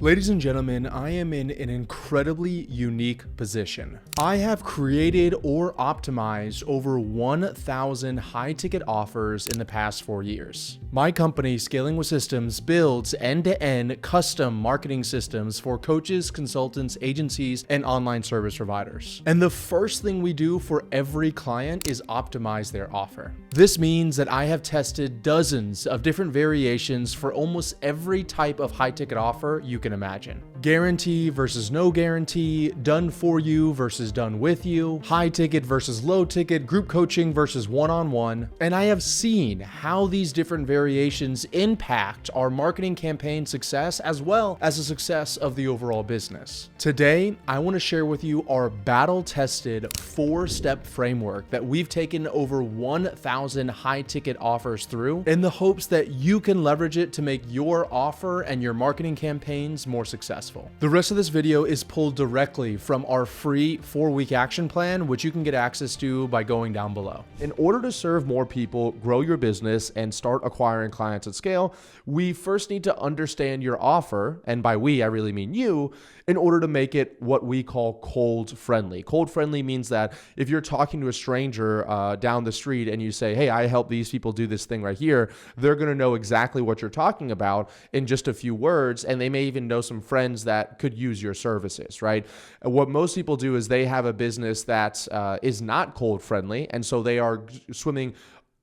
Ladies and gentlemen, I am in an incredibly unique position. I have created or optimized over 1,000 high-ticket offers in the past 4 years. My company, Scaling with Systems, builds end-to-end custom marketing systems for coaches, consultants, agencies, and online service providers. And the first thing we do for every client is optimize their offer. This means that I have tested dozens of different variations for almost every type of high-ticket offer you can imagine. Guarantee versus no guarantee, done for you versus done with you, high ticket versus low ticket, group coaching versus one-on-one. And I have seen how these different variations impact our marketing campaign success as well as the success of the overall business. Today, I want to share with you our battle-tested 4-step framework that we've taken over 1,000 high-ticket offers through in the hopes that you can leverage it to make your offer and your marketing campaigns more successful. The rest of this video is pulled directly from our free 4-week action plan, which you can get access to by going down below. In order to serve more people, grow your business, and start acquiring clients at scale, we first need to understand your offer, and by we, I really mean you, in order to make it what we call cold friendly. Cold friendly means that if you're talking to a stranger down the street and you say, hey, I help these people do this thing right here, they're gonna know exactly what you're talking about in just a few words, and they may even know some friends that could use your services, right? What most people do is they have a business that is not cold friendly, and so they are swimming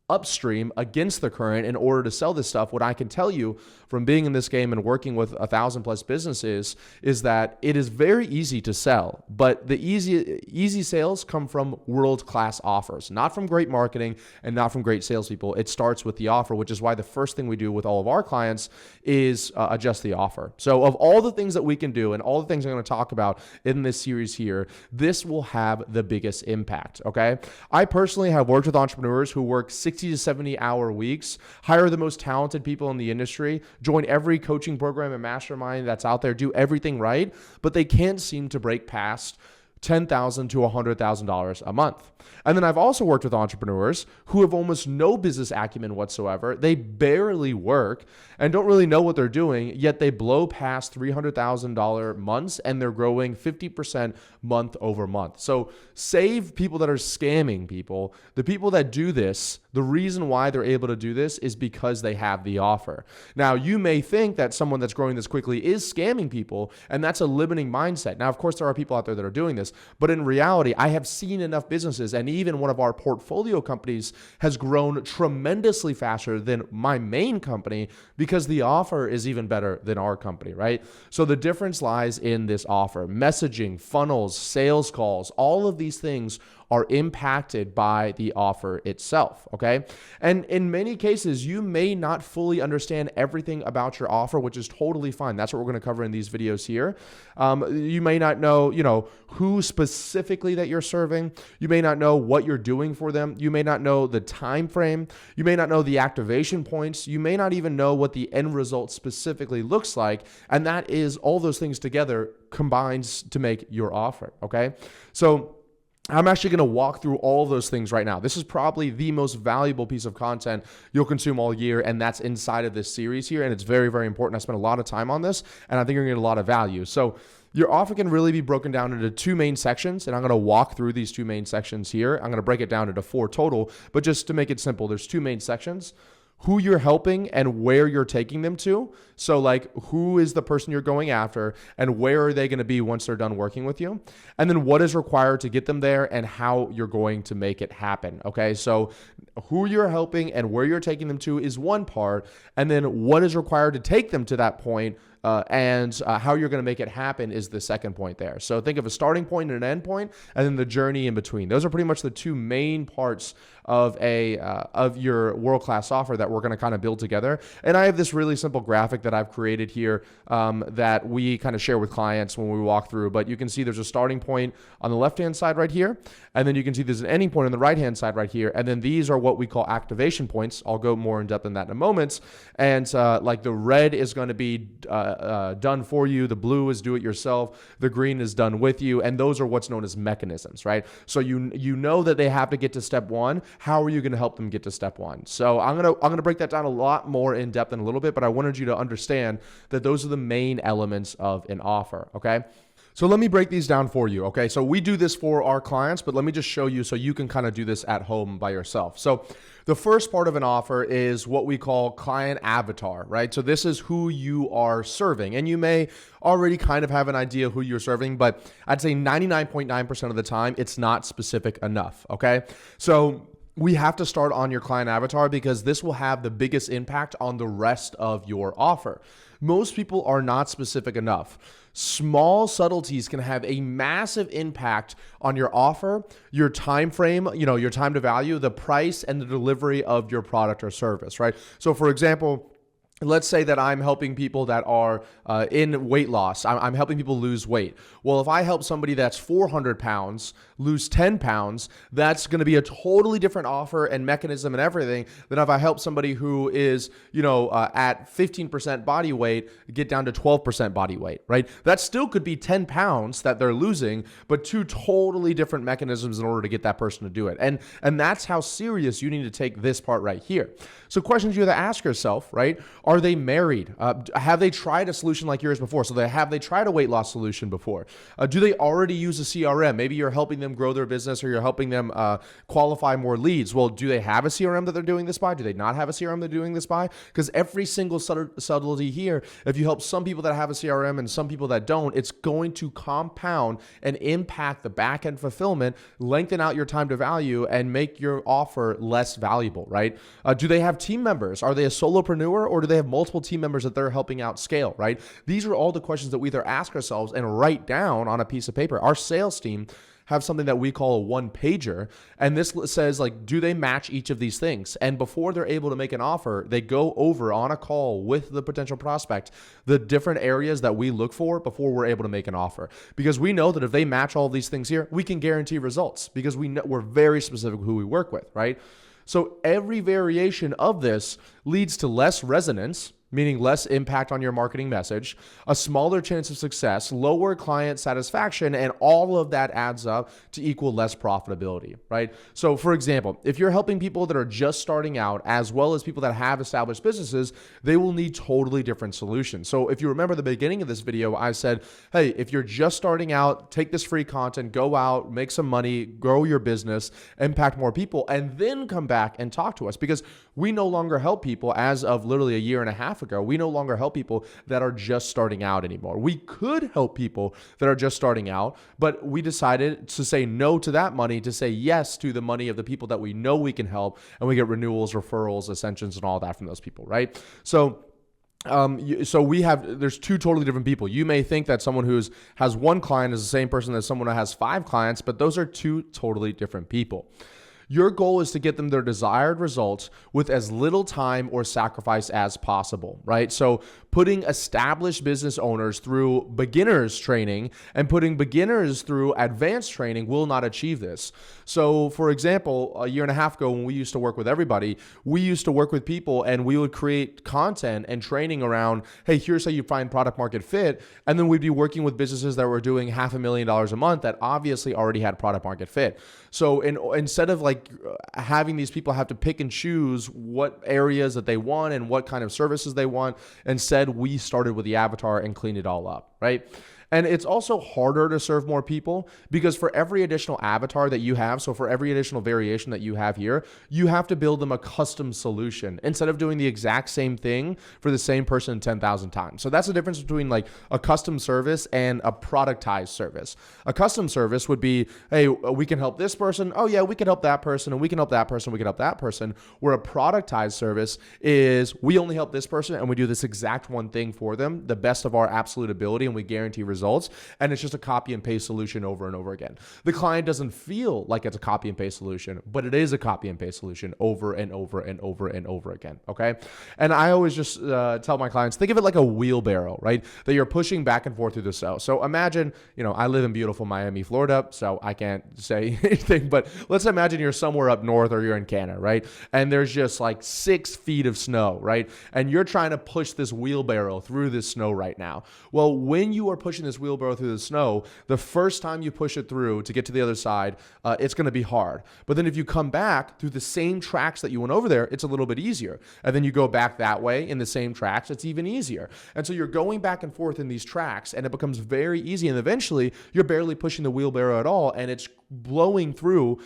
upstream against the current in order to sell this stuff. What I can tell you from being in this game and working with 1,000+ businesses is that it is very easy to sell, but the easy sales come from world-class offers, not from great marketing and not from great salespeople. It starts with the offer, which is why the first thing we do with all of our clients is adjust the offer. So of all the things that we can do and all the things I'm going to talk about in this series here, this will have the biggest impact, okay? I personally have worked with entrepreneurs who work 60 to 70 hour weeks, hire the most talented people in the industry, join every coaching program and mastermind that's out there, do everything right, but they can't seem to break past $10,000 to $100,000 a month. And then I've also worked with entrepreneurs who have almost no business acumen whatsoever. They barely work and don't really know what they're doing, yet they blow past $300,000 months and they're growing 50% month over month. So save people that are scamming people. The people that do this, the reason why they're able to do this is because they have the offer. Now, you may think that someone that's growing this quickly is scamming people, and that's a limiting mindset. Now, of course, there are people out there that are doing this, but in reality, I have seen enough businesses, and even one of our portfolio companies has grown tremendously faster than my main company because the offer is even better than our company, right? So the difference lies in this offer. Messaging, funnels, sales calls, all of these things are impacted by the offer itself, okay? And in many cases, you may not fully understand everything about your offer, which is totally fine. That's what we're gonna cover in these videos here. You may not know, who specifically that you're serving. You may not know what you're doing for them. You may not know the time frame. You may not know the activation points. You may not even know what the end result specifically looks like. And that is all those things together combines to make your offer, okay? So I'm actually going to walk through all of those things right now. This is probably the most valuable piece of content you'll consume all year, and that's inside of this series here, and it's very, very important. I spent a lot of time on this, and I think you're going to get a lot of value. So your offer can really be broken down into 2 main sections, and I'm going to walk through these 2 main sections here. I'm going to break it down into 4 total, but just to make it simple, there's 2 main sections. Who you're helping and where you're taking them to. So like, who is the person you're going after and where are they going to be once they're done working with you? And then what is required to get them there and how you're going to make it happen. Okay. So who you're helping and where you're taking them to is one part. And then what is required to take them to that point and how you're going to make it happen is the second point there. So think of a starting point and an end point, and then the journey in between. Those are pretty much the 2 main parts of your world-class offer that we're going to kind of build together. And I have this really simple graphic that I've created here that we kind of share with clients when we walk through. But you can see there's a starting point on the left-hand side right here, and then you can see there's an ending point on the right-hand side right here. And then these are what we call activation points. I'll go more in depth in that in a moment. And like the red is going to be done for you. The blue is do it yourself. The green is done with you. And those are what's known as mechanisms, right? So you know that they have to get to step one. How are you going to help them get to step one? So I'm going to break that down a lot more in depth in a little bit, but I wanted you to understand that those are the main elements of an offer, okay? So let me break these down for you, okay? So we do this for our clients, but let me just show you so you can kind of do this at home by yourself. So the first part of an offer is what we call client avatar, right? So this is who you are serving. And you may already kind of have an idea who you're serving, but I'd say 99.9% of the time, it's not specific enough, okay? So we have to start on your client avatar because this will have the biggest impact on the rest of your offer. Most people are not specific enough. Small subtleties can have a massive impact on your offer, your time frame, your time to value, the price, and the delivery of your product or service, right? So for example, let's say that I'm helping people that are in weight loss. I'm helping people lose weight. Well, if I help somebody that's 400 pounds lose 10 pounds, that's going to be a totally different offer and mechanism and everything than if I help somebody who is, at 15% body weight get down to 12% body weight, right? That still could be 10 pounds that they're losing, but two totally different mechanisms in order to get that person to do it. And that's how serious you need to take this part right here. So questions you have to ask yourself, right? Are they married? Have they tried a solution like yours before? So have they tried a weight loss solution before? Do they already use a CRM? Maybe you're helping them grow their business or you're helping them qualify more leads. Well, do they have a CRM that they're doing this by? Do they not have a CRM they're doing this by? Because every single subtlety here, if you help some people that have a CRM and some people that don't, it's going to compound and impact the back-end fulfillment, lengthen out your time to value, and make your offer less valuable, right? Do they have team members? Are they a solopreneur or do they have multiple team members that they're helping out scale, right? These are all the questions that we either ask ourselves and write down on a piece of paper. Our sales team have something that we call a one-pager, and this says, do they match each of these things? And before they're able to make an offer, they go over on a call with the potential prospect the different areas that we look for before we're able to make an offer. Because we know that if they match all of these things here, we can guarantee results because we're very specific who we work with, right? So every variation of this leads to less resonance, meaning less impact on your marketing message, a smaller chance of success, lower client satisfaction, and all of that adds up to equal less profitability, right? So for example, if you're helping people that are just starting out as well as people that have established businesses, they will need totally different solutions. So if you remember the beginning of this video, I said, hey, if you're just starting out, take this free content, go out, make some money, grow your business, impact more people, and then come back and talk to us because we no longer help people as of literally a year and a half ago. We no longer help people that are just starting out anymore. We could help people that are just starting out, but we decided to say no to that money to say yes to the money of the people that we know we can help, and we get renewals, referrals, ascensions, and all that from those people, right? So there's two totally different people. You may think that someone who has one client is the same person as someone who has 5 clients, but those are two totally different people. Your goal is to get them their desired results with as little time or sacrifice as possible, right? So putting established business owners through beginners training and putting beginners through advanced training will not achieve this. So for example, a year and a half ago when we used to work with everybody, we used to work with people and we would create content and training around, hey, here's how you find product market fit. And then we'd be working with businesses that were doing $500,000 a month that obviously already had product market fit. So instead of having these people have to pick and choose what areas that they want and what kind of services they want, instead we started with the avatar and cleaned it all up, right? And it's also harder to serve more people because for every additional avatar that you have, so for every additional variation that you have here, you have to build them a custom solution instead of doing the exact same thing for the same person 10,000 times. So that's the difference between a custom service and a productized service. A custom service would be, hey, we can help this person. Oh yeah, we can help that person, and we can help that person, we can help that person. Where a productized service is, we only help this person and we do this exact one thing for them, the best of our absolute ability, and we guarantee results results, and it's just a copy and paste solution over and over again. The client doesn't feel like it's a copy and paste solution, but it is a copy and paste solution over and over and over and over again, okay? And I always just tell my clients, think of it like a wheelbarrow, right? That you're pushing back and forth through the snow. So imagine, I live in beautiful Miami, Florida, so I can't say anything, but let's imagine you're somewhere up north or you're in Canada, right? And there's just like 6 feet of snow, right? And you're trying to push this wheelbarrow through this snow right now. Well, when you are pushing this wheelbarrow through the snow, the first time you push it through to get to the other side, it's going to be hard. But then if you come back through the same tracks that you went over there, it's a little bit easier. And then you go back that way in the same tracks, it's even easier. And so you're going back and forth in these tracks, and it becomes very easy. And eventually you're barely pushing the wheelbarrow at all, and it's blowing through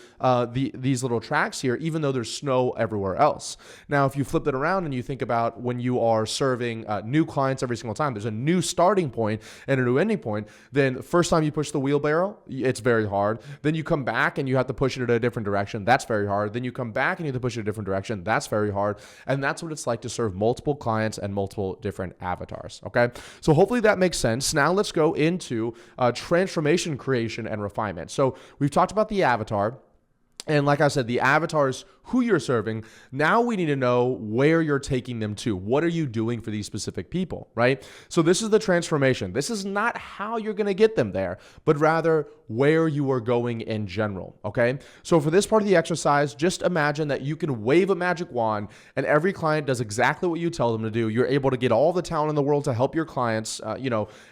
these little tracks here, even though there's snow everywhere else. Now, if you flip it around and you think about when you are serving new clients every single time, there's a new starting point and a new ending point. Then the first time you push the wheelbarrow, it's very hard. Then you come back and you have to push it in a different direction. That's very hard. Then you come back and you have to push it in a different direction. That's very hard. And that's what it's like to serve multiple clients and multiple different avatars. Okay. So hopefully that makes sense. Now let's go into transformation creation and refinement. So we've talked about the avatar. And like I said, the avatar is who you're serving. Now we need to know where you're taking them to. What are you doing for these specific people, right? So this is the transformation. This is not how you're going to get them there, but rather where you are going in general, okay? So for this part of the exercise, just imagine that you can wave a magic wand and every client does exactly what you tell them to do. You're able to get all the talent in the world to help your clients,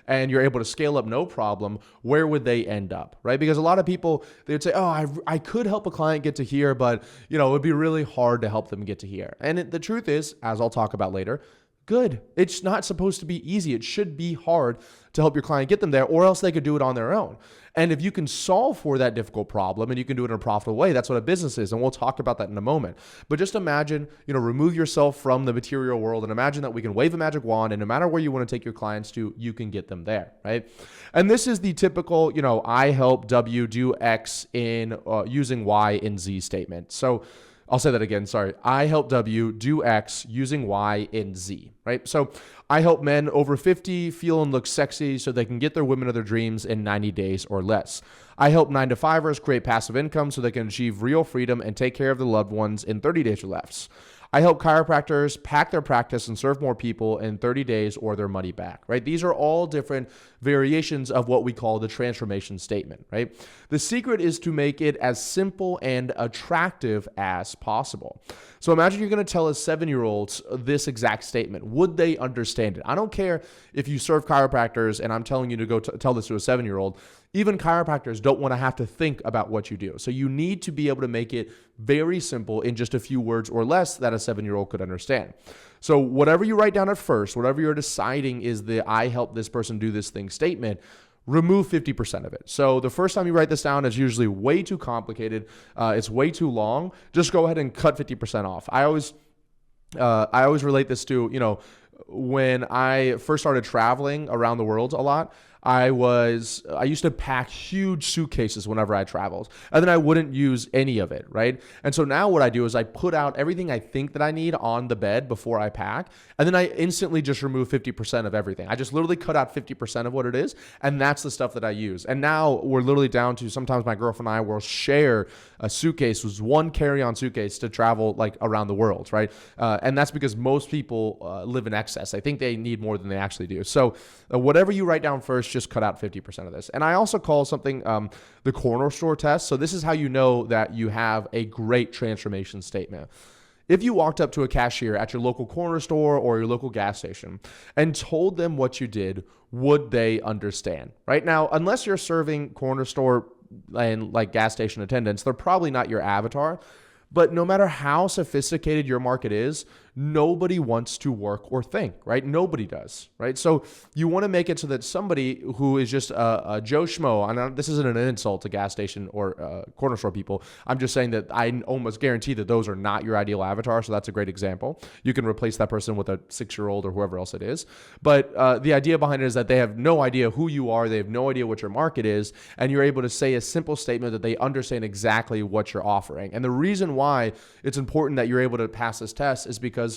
and you're able to scale up no problem. Where would they end up, right? Because a lot of people, they would say, oh, I could help a client get to here, but it would be really hard to help them get to here. And the truth is, as I'll talk about later, good. It's not supposed to be easy. It should be hard to help your client get them there, or else they could do it on their own. And if you can solve for that difficult problem and you can do it in a profitable way, that's what a business is. And we'll talk about that in a moment. But just imagine, remove yourself from the material world and imagine that we can wave a magic wand and no matter where you want to take your clients to, you can get them there, right? And this is the typical, I help W do X in using Y in Z statement. So I'll say that again. Sorry. I help W do X using Y in Z, right? So I help men over 50 feel and look sexy so they can get their women of their dreams in 90 days or less. I help 9-to-5ers create passive income so they can achieve real freedom and take care of their loved ones in 30 days or less. I help chiropractors pack their practice and serve more people in 30 days or their money back, right? These are all different variations of what we call the transformation statement, right? The secret is to make it as simple and attractive as possible. So imagine you're going to tell a 7-year-old this exact statement. Would they understand it? I don't care if you serve chiropractors and I'm telling you to go tell this to a 7-year-old. Even chiropractors don't want to have to think about what you do. So you need to be able to make it very simple in just a few words or less that a 7-year-old could understand. So whatever you write down at first, whatever you're deciding is the I help this person do this thing statement, remove 50% of it. So the first time you write this down, it's usually way too complicated. It's way too long. Just go ahead and cut 50% off. I always relate this to, when I first started traveling around the world a lot, I used to pack huge suitcases whenever I traveled, and then I wouldn't use any of it, right? And so now what I do is I put out everything I think that I need on the bed before I pack, and then I instantly just remove 50% of everything. I just literally cut out 50% of what it is, and that's the stuff that I use. And now we're literally down to sometimes my girlfriend and I will share a suitcase, was one carry-on suitcase to travel like around the world, right? And that's because most people live in excess. I think they need more than they actually do. So whatever you write down first, just cut out 50% of this. And I also call something the corner store test. So this is how you know that you have a great transformation statement. If you walked up to a cashier at your local corner store or your local gas station and told them what you did, would they understand? Right now, unless you're serving corner store and like gas station attendants, they're probably not your avatar. But no matter how sophisticated your market is, nobody wants to work or think, right? Nobody does, right? So you want to make it so that somebody who is just a Joe Schmo, and this isn't an insult to gas station or corner store people. I'm just saying that I almost guarantee that those are not your ideal avatar. So that's a great example. You can replace that person with a 6-year-old or whoever else it is. But the idea behind it is that they have no idea who you are. They have no idea what your market is. And you're able to say a simple statement that they understand exactly what you're offering. And the reason why it's important that you're able to pass this test is because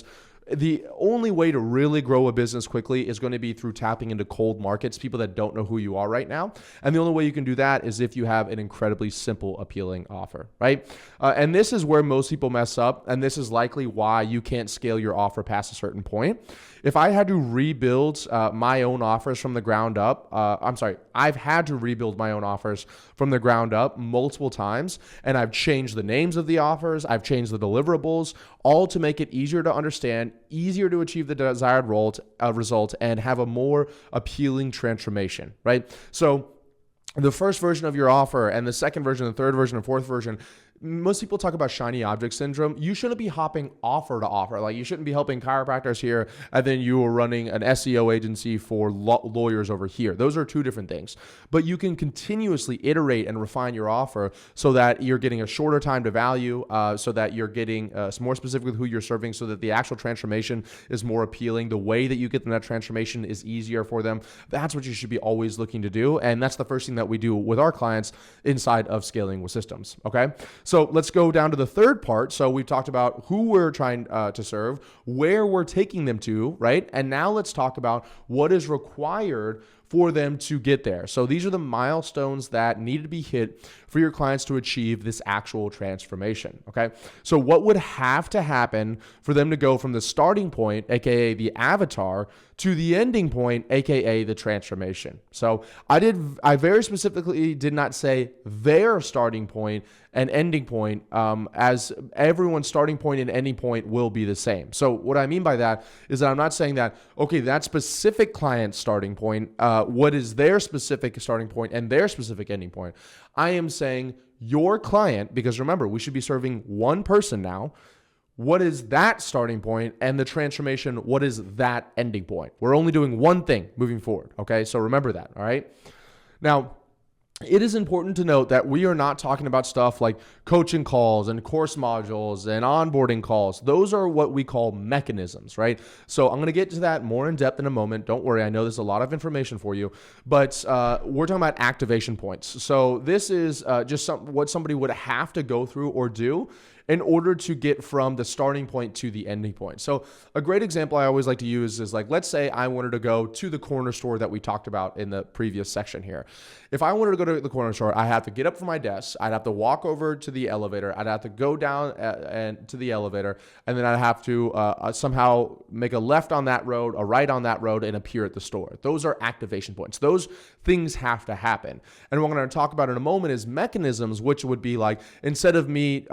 the only way to really grow a business quickly is going to be through tapping into cold markets, people that don't know who you are right now. And the only way you can do that is if you have an incredibly simple, appealing offer, right? And this is where most people mess up. And this is likely why you can't scale your offer past a certain point. If I had to rebuild my own offers from the ground up, I've had to rebuild my own offers from the ground up multiple times, and I've changed the names of the offers, I've changed the deliverables, all to make it easier to understand, easier to achieve the desired result, and have a more appealing transformation, right? So the first version of your offer and the second version, the third version, and fourth version, most people talk about shiny object syndrome. You shouldn't be hopping offer to offer. Like, you shouldn't be helping chiropractors here and then you are running an SEO agency for lawyers over here. Those are two different things. But you can continuously iterate and refine your offer so that you're getting a shorter time to value, so that you're getting more specific with who you're serving, so that the actual transformation is more appealing. The way that you get them that transformation is easier for them. That's what you should be always looking to do. And that's the first thing that we do with our clients inside of Scaling with Systems. Okay. So let's go down to the third part. So we've talked about who we're trying to serve, where we're taking them to, right? And now let's talk about what is required for them to get there. So these are the milestones that need to be hit for your clients to achieve this actual transformation, okay? So what would have to happen for them to go from the starting point, aka the avatar, to the ending point, aka the transformation? So I very specifically did not say their starting point and ending point, as everyone's starting point and ending point will be the same. So what I mean by that is that I'm not saying that, okay, that specific client's starting point, what is their specific starting point and their specific ending point. I am saying your client, because remember, we should be serving one person now. What is that starting point, and the transformation, what is that ending point? We're only doing one thing moving forward, okay? So remember that, all right? Now, it is important to note that we are not talking about stuff like coaching calls and course modules and onboarding calls. Those are what we call mechanisms, right? So I'm going to get to that more in depth in a moment. Don't worry. I know there's a lot of information for you, but we're talking about activation points. So this is just what somebody would have to go through or do in order to get from the starting point to the ending point. So a great example I always like to use is, like, let's say I wanted to go to the corner store that we talked about in the previous section here. If I wanted to go to the corner store, I have to get up from my desk. I'd have to walk over to the elevator. I'd have to go down and to the elevator, and then I'd have to somehow make a left on that road, a right on that road, and appear at the store. Those are activation points. Those things have to happen. And what I'm going to talk about in a moment is mechanisms, which would be like, instead of me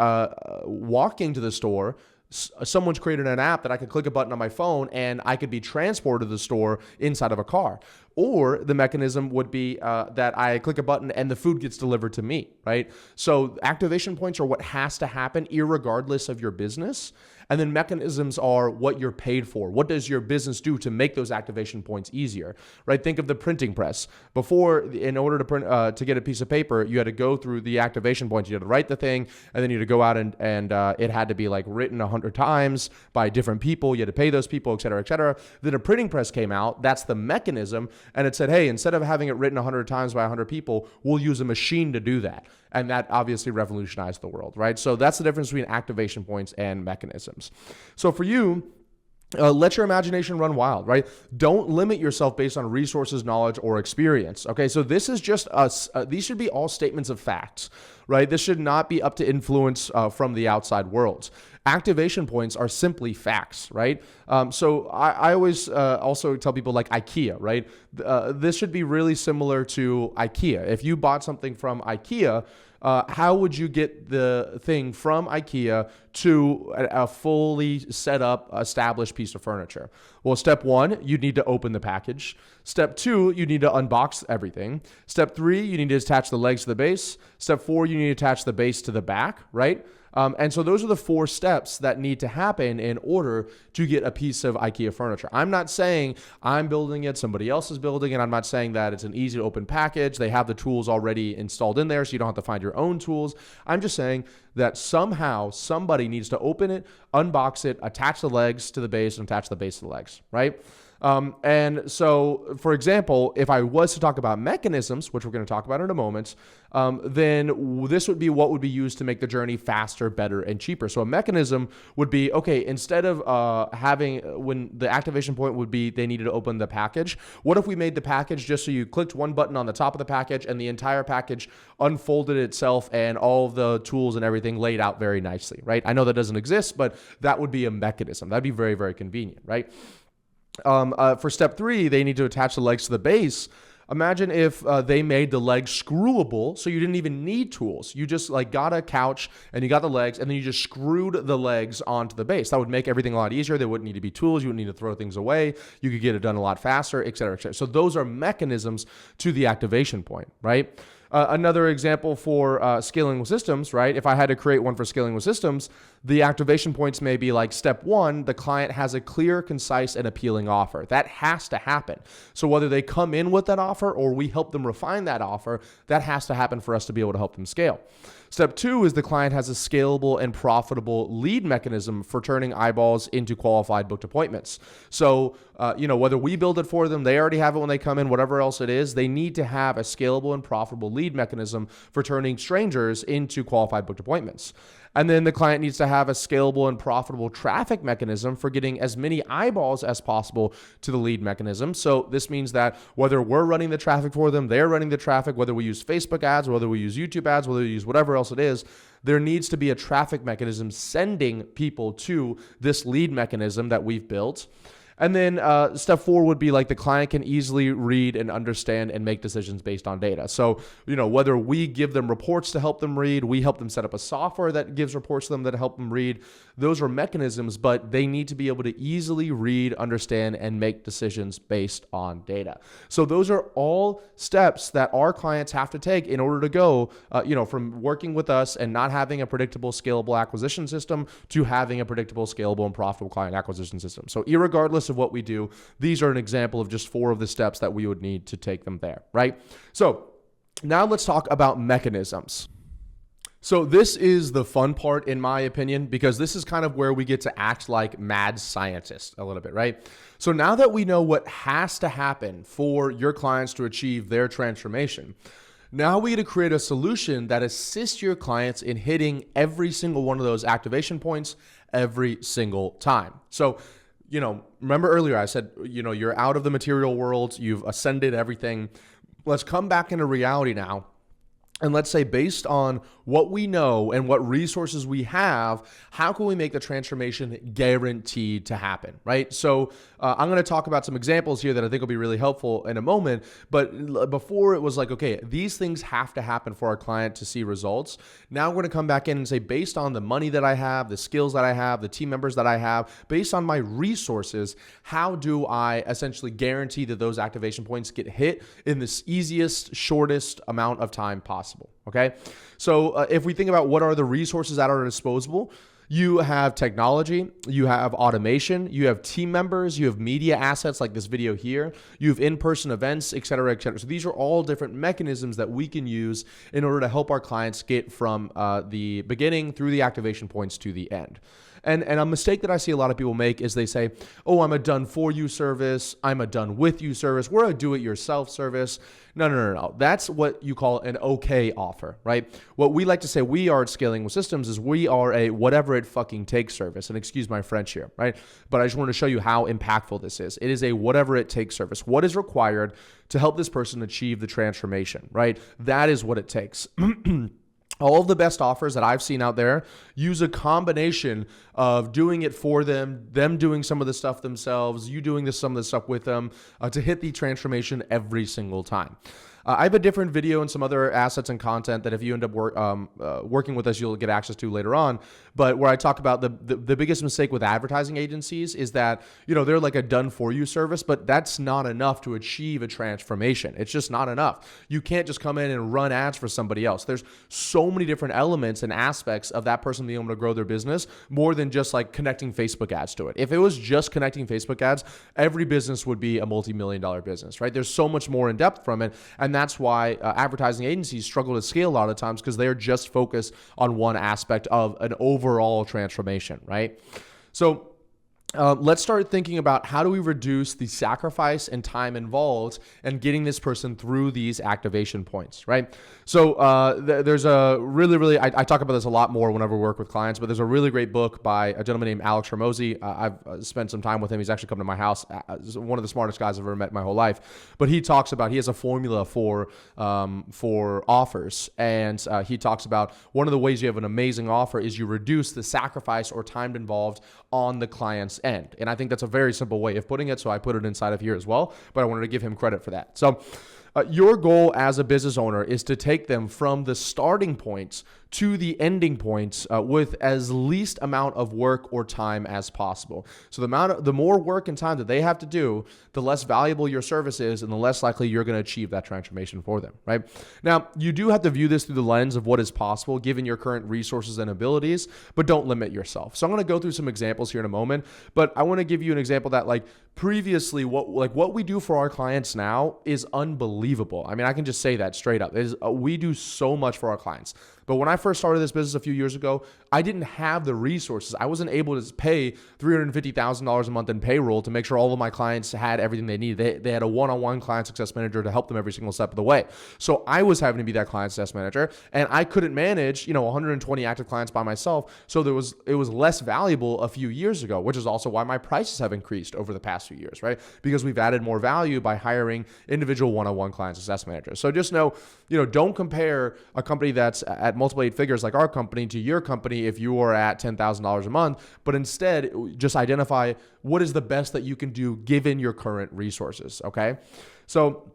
walking to the store, someone's created an app that I could click a button on my phone and I could be transported to the store inside of a car. Or the mechanism would be that I click a button and the food gets delivered to me, right? So activation points are what has to happen irregardless of your business. And then mechanisms are what you're paid for. What does your business do to make those activation points easier, right? Think of the printing press. Before, in order to print to get a piece of paper, you had to go through the activation points. You had to write the thing, and then you had to go out and it had to be like written 100 times by different people. You had to pay those people, et cetera, et cetera. Then a printing press came out. That's the mechanism. And it said, hey, instead of having it written 100 times by 100 people, we'll use a machine to do that. And that obviously revolutionized the world, right? So that's the difference between activation points and mechanisms. So for you, let your imagination run wild, right? Don't limit yourself based on resources, knowledge, or experience. Okay, so this is just us. These should be all statements of facts, right? This should not be up to influence from the outside world. Activation points are simply facts, right? So I always also tell people, like IKEA, right? This should be really similar to IKEA. If you bought something from IKEA, how would you get the thing from IKEA to a fully set up, established piece of furniture? Well, step one, you need to open the package. Step two, you need to unbox everything. Step three, you need to attach the legs to the base. Step four, you need to attach the base to the back, right? And so those are the 4 steps that need to happen in order to get a piece of IKEA furniture. I'm not saying I'm building it, somebody else is building it. I'm not saying that it's an easy to open package. They have the tools already installed in there, so you don't have to find your own tools. I'm just saying that somehow somebody needs to open it, unbox it, attach the legs to the base, and attach the base to the legs, right? And so, for example, if I was to talk about mechanisms, which we're going to talk about in a moment, then this would be what would be used to make the journey faster, better, and cheaper. So a mechanism would be, okay, instead of when the activation point would be they needed to open the package, what if we made the package just so you clicked one button on the top of the package and the entire package unfolded itself and all of the tools and everything laid out very nicely, right? I know that doesn't exist, but that would be a mechanism. That'd be very, very convenient, right? For step 3, they need to attach the legs to the base. Imagine if they made the legs screwable, so you didn't even need tools. You just like got a couch and you got the legs, and then you just screwed the legs onto the base. That would make everything a lot easier. There wouldn't need to be tools. You wouldn't need to throw things away. You could get it done a lot faster, et cetera, et cetera. So those are mechanisms to the activation point, right? Another example for scaling with systems, right? If I had to create one for scaling with systems, the activation points may be like step 1, the client has a clear, concise, and appealing offer. That has to happen. So whether they come in with that offer or we help them refine that offer, that has to happen for us to be able to help them scale. Step 2 is the client has a scalable and profitable lead mechanism for turning eyeballs into qualified booked appointments. So, whether we build it for them, they already have it when they come in, whatever else it is, they need to have a scalable and profitable lead mechanism for turning strangers into qualified booked appointments. And then the client needs to have a scalable and profitable traffic mechanism for getting as many eyeballs as possible to the lead mechanism. So this means that whether we're running the traffic for them, they're running the traffic, whether we use Facebook ads, whether we use YouTube ads, whether we use whatever else it is, there needs to be a traffic mechanism sending people to this lead mechanism that we've built. And then step 4 would be like the client can easily read and understand and make decisions based on data. So, whether we give them reports to help them read, we help them set up a software that gives reports to them that help them read, those are mechanisms, but they need to be able to easily read, understand, and make decisions based on data. So those are all steps that our clients have to take in order to go, from working with us and not having a predictable, scalable acquisition system to having a predictable, scalable, and profitable client acquisition system. So irregardless of what we do, these are an example of just 4 of the steps that we would need to take them there, right? So now let's talk about mechanisms. So this is the fun part, in my opinion, because this is kind of where we get to act like mad scientists a little bit, right? So now that we know what has to happen for your clients to achieve their transformation, now we get to create a solution that assists your clients in hitting every single one of those activation points every single time. So, remember earlier I said, you're out of the material world, you've ascended everything. Let's come back into reality now. And let's say based on what we know and what resources we have, how can we make the transformation guaranteed to happen, right? So I'm going to talk about some examples here that I think will be really helpful in a moment. But before it was like, okay, these things have to happen for our client to see results. Now we're going to come back in and say, based on the money that I have, the skills that I have, the team members that I have, based on my resources, how do I essentially guarantee that those activation points get hit in the easiest, shortest amount of time possible? Okay. So if we think about what are the resources at our disposal, you have technology, you have automation, you have team members, you have media assets like this video here, you have in-person events, et cetera, et cetera. So these are all different mechanisms that we can use in order to help our clients get from the beginning through the activation points to the end. And a mistake that I see a lot of people make is they say, oh, I'm a done for you service. I'm a done with you service. We're a do it yourself service. No. That's what you call an okay offer, right? What we like to say we are at Scaling with Systems is we are a whatever it fucking takes service. And excuse my French here, right? But I just want to show you how impactful this is. It is a whatever it takes service. What is required to help this person achieve the transformation, right? That is what it takes. All of the best offers that I've seen out there use a combination of doing it for them doing some of the stuff themselves, you doing some of the stuff with them to hit the transformation every single time. I have a different video and some other assets and content that if you end up working with us, you'll get access to later on. But where I talk about the biggest mistake with advertising agencies is that, they're like a done for you service, but that's not enough to achieve a transformation. It's just not enough. You can't just come in and run ads for somebody else. There's so many different elements and aspects of that person being able to grow their business more than just like connecting Facebook ads to it. If it was just connecting Facebook ads, every business would be a multi-million-dollar business, right? There's so much more in depth from it. And that's why advertising agencies struggle to scale a lot of times because they're just focused on one aspect of an overall transformation, right? So let's start thinking about how do we reduce the sacrifice and time involved in getting this person through these activation points, right? So there's a really, I talk about this a lot more whenever we work with clients, but there's a really great book by a gentleman named Alex Ramosi. I've spent some time with him. He's actually come to my house. One of the smartest guys I've ever met in my whole life. But he talks about, he has a formula for offers. And he talks about one of the ways you have an amazing offer is you reduce the sacrifice or time involved on the client's end. And I think that's a very simple way of putting it. So I put it inside of here as well, but I wanted to give him credit for that. So your goal as a business owner is to take them from the starting points to the ending points with as least amount of work or time as possible. So the more work and time that they have to do, the less valuable your service is and the less likely you're going to achieve that transformation for them, right? Now, you do have to view this through the lens of what is possible given your current resources and abilities, but don't limit yourself. So I'm going to go through some examples here in a moment, but I want to give you an example that previously what we do for our clients now is unbelievable. I mean, I can just say that straight up. We do so much for our clients. But when I first started this business a few years ago, I didn't have the resources. I wasn't able to pay $350,000 a month in payroll to make sure all of my clients had everything they needed. They had a one-on-one client success manager to help them every single step of the way. So I was having to be that client success manager, and I couldn't manage, 120 active clients by myself. So it was less valuable a few years ago, which is also why my prices have increased over the past few years, right? Because we've added more value by hiring individual one-on-one client success managers. So just know, don't compare a company that's at multiple eight figures like our company to your company if you are at $10,000 a month, but instead just identify what is the best that you can do given your current resources, okay? So,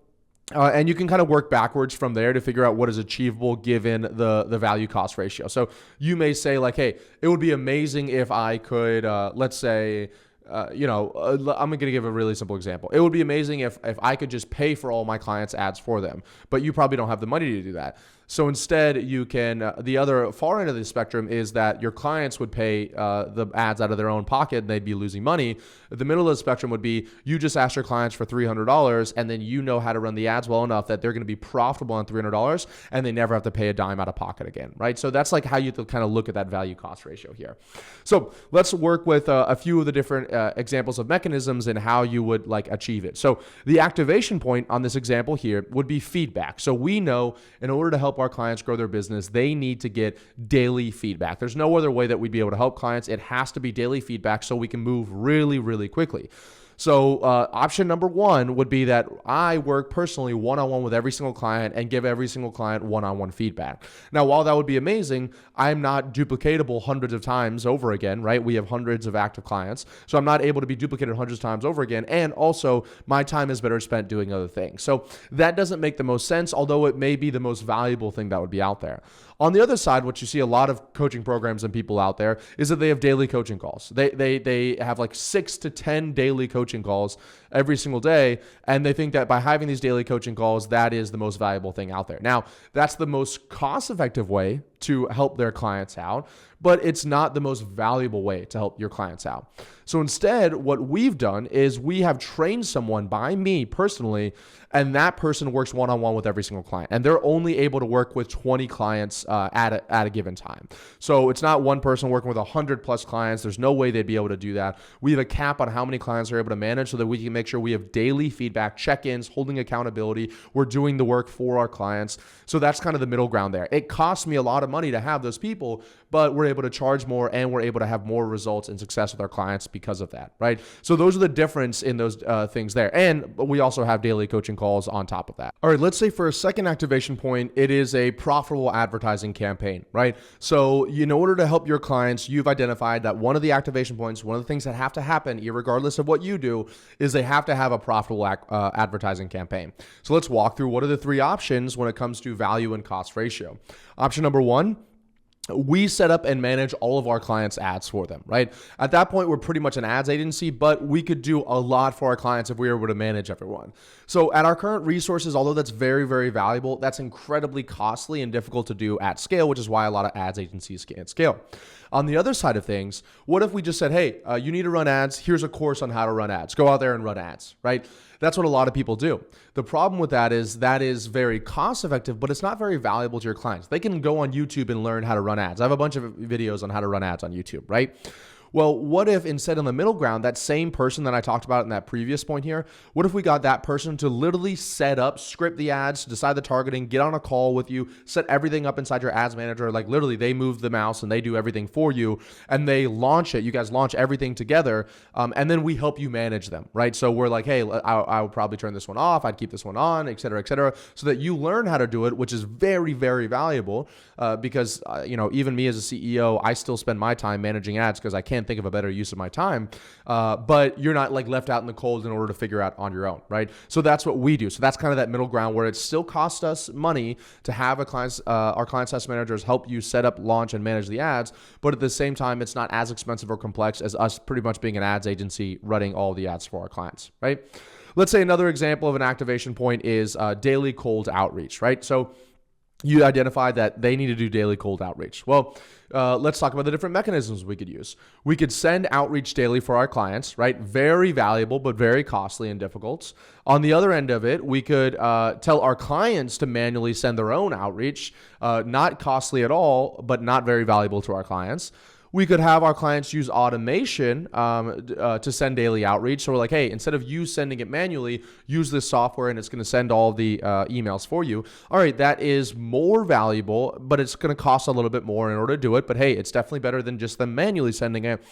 and you can kind of work backwards from there to figure out what is achievable given the value cost ratio. So you may say hey, it would be amazing if I could, let's say, I'm going to give a really simple example. It would be amazing if I could just pay for all my clients' ads for them, but you probably don't have the money to do that. So instead, you can, the other far end of the spectrum is that your clients would pay the ads out of their own pocket and they'd be losing money. The middle of the spectrum would be you just ask your clients for $300 and then you know how to run the ads well enough that they're going to be profitable on $300 and they never have to pay a dime out of pocket again, right? So that's how you kind of look at that value cost ratio here. So let's work with a few of the different examples of mechanisms and how you would achieve it. So the activation point on this example here would be feedback. So we know in order to help our clients grow their business, they need to get daily feedback. There's no other way that we'd be able to help clients. It has to be daily feedback so we can move really, really quickly. So option number one would be that I work personally one-on-one with every single client and give every single client one-on-one feedback. Now, while that would be amazing, I'm not duplicatable hundreds of times over again, right? We have hundreds of active clients, so I'm not able to be duplicated hundreds of times over again. And also, my time is better spent doing other things. So that doesn't make the most sense, although it may be the most valuable thing that would be out there. On the other side, what you see a lot of coaching programs and people out there is that they have daily coaching calls. They have 6 to 10 daily coaching calls every single day, and they think that by having these daily coaching calls, that is the most valuable thing out there. Now, that's the most cost-effective way to help their clients out, but it's not the most valuable way to help your clients out. So instead, what we've done is we have trained someone by me personally, and that person works one-on-one with every single client, and they're only able to work with 20 clients at a given time. So it's not one person working with 100 plus clients. There's no way they'd be able to do that. We have a cap on how many clients they're able to manage so that we can make sure we have daily feedback, check-ins, holding accountability. We're doing the work for our clients. So that's kind of the middle ground there. It costs me a lot of money to have those people, but we're able to charge more and we're able to have more results and success with our clients because of that, right? So those are the difference in those things there. And we also have daily coaching calls on top of that. All right, let's say for a second activation point, it is a profitable advertising campaign, right? So in order to help your clients, you've identified that one of the activation points, one of the things that have to happen, regardless of what you do, is they have to have a profitable advertising campaign. So let's walk through what are the three options when it comes to value and cost ratio. Option number one, we set up and manage all of our clients' ads for them, right? At that point, we're pretty much an ads agency, but we could do a lot for our clients if we were able to manage everyone. So at our current resources, although that's very, very valuable, that's incredibly costly and difficult to do at scale, which is why a lot of ads agencies can't scale. On the other side of things, what if we just said, hey, you need to run ads. Here's a course on how to run ads. Go out there and run ads, right? That's what a lot of people do. The problem with that is very cost effective, but it's not very valuable to your clients. They can go on YouTube and learn how to run ads. I have a bunch of videos on how to run ads on YouTube, right? Well, what if instead on the middle ground, that same person that I talked about in that previous point here, what if we got that person to literally set up, script the ads, decide the targeting, get on a call with you, set everything up inside your ads manager, like literally they move the mouse and they do everything for you, and they launch it. You guys launch everything together, and then we help you manage them, right? So we're like, hey, I would probably turn this one off, I'd keep this one on, et cetera, so that you learn how to do it, which is very, very valuable, because even me as a CEO, I still spend my time managing ads because I can't think of a better use of my time. But you're not like left out in the cold in order to figure out on your own, right? So that's what we do. So that's kind of that middle ground where it still costs us money to have our client success managers help you set up, launch, and manage the ads. But at the same time, it's not as expensive or complex as us pretty much being an ads agency running all the ads for our clients, right? Let's say another example of an activation point is daily cold outreach, right? So you identified that they need to do daily cold outreach. Well, let's talk about the different mechanisms we could use. We could send outreach daily for our clients, right? Very valuable, but very costly and difficult. On the other end of it, we could tell our clients to manually send their own outreach, not costly at all, but not very valuable to our clients. We could have our clients use automation to send daily outreach. So we're like, hey, instead of you sending it manually, use this software and it's going to send all the emails for you. All right, that is more valuable, but it's going to cost a little bit more in order to do it. But hey, it's definitely better than just them manually sending it.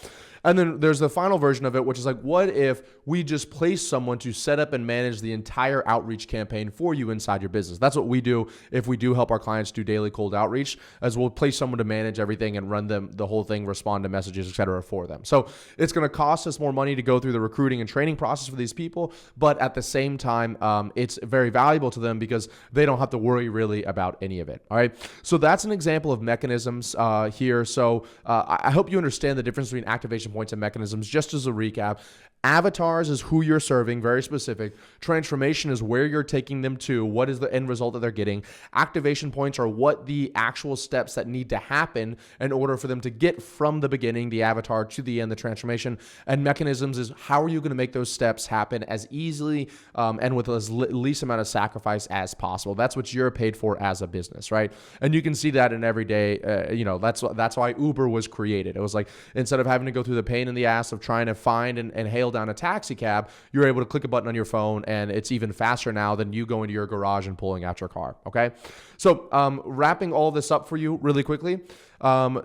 And then there's the final version of it, which is like, what if we just place someone to set up and manage the entire outreach campaign for you inside your business? That's what we do if we do help our clients do daily cold outreach, as we'll place someone to manage everything and run them the whole thing, respond to messages, et cetera, for them. So it's going to cost us more money to go through the recruiting and training process for these people, but at the same time, it's very valuable to them because they don't have to worry really about any of it. All right. So that's an example of mechanisms here. So I hope you understand the difference between activation points and mechanisms. Just as a recap, avatars is who you're serving, very specific. Transformation is where you're taking them to, what is the end result that they're getting. Activation points are what the actual steps that need to happen in order for them to get from the beginning, the avatar, to the end, the transformation. And mechanisms is how are you going to make those steps happen as easily and with as least amount of sacrifice as possible. That's what you're paid for as a business, right? And you can see that in every day. That's why Uber was created. It was like, instead of having to go through the pain in the ass of trying to find and hail down a taxi cab, you're able to click a button on your phone, and it's even faster now than you going to your garage and pulling out your car. Okay. So wrapping all this up for you really quickly.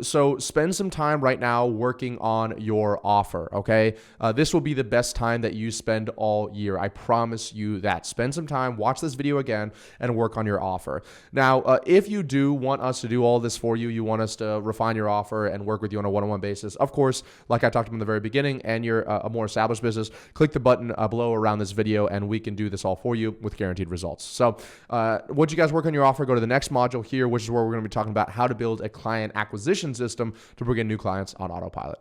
So spend some time right now working on your offer. Okay. This will be the best time that you spend all year. I promise you that. Spend some time, watch this video again, and work on your offer. Now, if you do want us to do all this for you, you want us to refine your offer and work with you on a one-on-one basis, of course, like I talked about in the very beginning, and you're a more established business, click the button below around this video and we can do this all for you with guaranteed results. So once you guys work on your offer, go to the next module here, which is where we're going to be talking about how to build a client acquisition system to bring in new clients on autopilot.